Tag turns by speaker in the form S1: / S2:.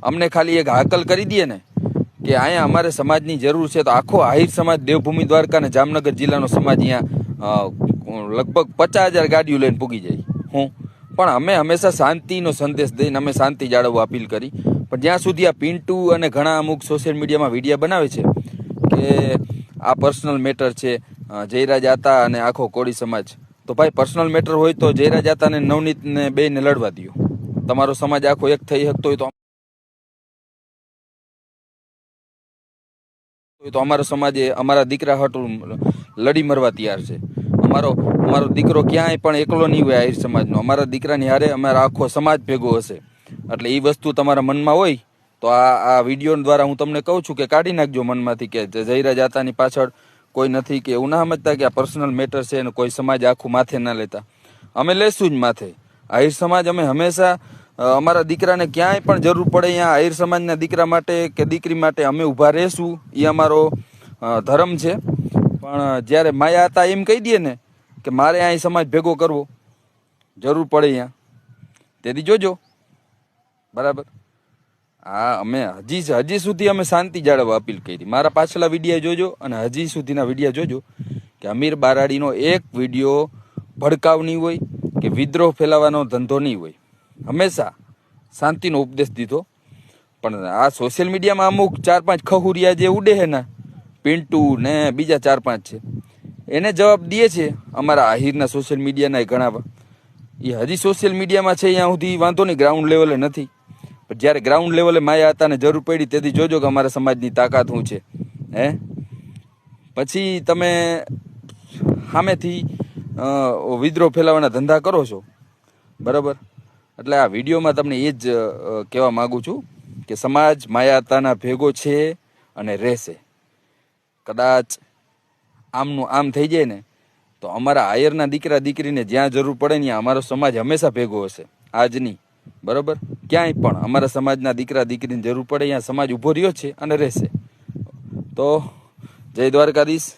S1: અમને ખાલી એક હાકલ કરી દે ને કે અહીંયા અમારે સમાજની જરૂર છે, તો આખો આહિર સમાજ દેવભૂમિ દ્વારકા અને જામનગર જિલ્લાનો સમાજ અહીંયા લગભગ 50,000 ગાડીઓ લઈને પૂગી જાય. પણ અમે હંમેશા શાંતિનો સંદેશ દઈને અમે શાંતિ જાળવવા અપીલ કરી. પણ જ્યાં સુધી આ પિન્ટુ અને ઘણા અમુક સોશિયલ મીડિયામાં વિડીયો બનાવે છે કે આ પર્સનલ મેટર છે જયરાજ આતા અને આખો કોળી સમાજ, તો ભાઈ પર્સનલ મેટર હોય તો જયરાજ આતા ને નવનીત ને બેને લડવા દો. તમારો સમાજ આખો એક થઈ શકતો હોય તો અમારો સમાજે અમારા દીકરા હાટું લડી મરવા તૈયાર છે. અમારો દીકરો ક્યાંય પણ એકલો નહીં હોય આહિર સમાજનો. અમારા દીકરાની હારે અમારા આખો સમાજ ભેગો હશે. એટલે એ વસ્તુ તમારા મનમાં હોય તો આ વિડીયો દ્વારા હું તમને કહું છું કે કાઢી નાખજો મનમાંથી કે જયરાજ આતાની પાછળ કોઈ નથી, કે એવું ના સમજતા કે આ પર્સનલ મેટર છે અને કોઈ સમાજ આખું માથે ના લેતા. અમે લેશું જ માથે. આહિર સમાજ અમે હંમેશા અમારા દીકરાને ક્યાંય પણ જરૂર પડે અહીંયા આહિર સમાજના દીકરા માટે કે દીકરી માટે અમે ઊભા રહેશું. એ અમારો ધર્મ છે. પણ જ્યારે માયા હતા એમ કહી દે ને કે મારે અહીં સમાજ ભેગો કરવો જરૂર પડે અહીંયા, તેથી જોજો. બરાબર. હા, અમે હજી સુધી અમે શાંતિ જાળવવા અપીલ કરી. મારા પાછલા વિડીયો જોજો અને હજી સુધીના વિડીયો જોજો કે અમીર બારાડીનો એક વિડીયો ભડકાવ નહીં હોય કે વિદ્રોહ ફેલાવાનો ધંધો નહીં હોય. હંમેશા શાંતિનો ઉપદેશ દીધો. પણ આ સોશિયલ મીડિયામાં અમુક 4-5 ખહુરિયા જે ઉડે છે ને, પિન્ટુ ને બીજા 4-5 છે, એને જવાબ દે છે અમારા આહિરના સોશિયલ મીડિયાના ઘણા. એ હજી સોશિયલ મીડિયામાં છે ત્યાં સુધી વાંધો નહીં, ગ્રાઉન્ડ લેવલે નથી. પણ જ્યારે ગ્રાઉન્ડ લેવલે માયા હતાને જરૂર પડી તેથી જોજો કે અમારા સમાજની તાકાત શું છે. પછી તમે સામેથી વિદ્રોહ ફેલાવાના ધંધા કરો છો. બરાબર. એટલે આ વિડીયોમાં તમને એ જ કહેવા માગું છું કે સમાજ માયા હતાના ભેગો છે અને રહેશે. કદાચ આમનું આમ થઈ જાય ને તો અમારા આયરના દીકરા દીકરીને જ્યાં જરૂર પડે ને અમારો સમાજ હંમેશા ભેગો હશે. આજ નહીં. બરાબર. ક્યાંય પણ અમારા સમાજના દીકરા દીકરીને જરૂર પડે અહીંયા સમાજ ઊભો રહ્યો છે અને રહેશે. તો જય દ્વારકાધીશ.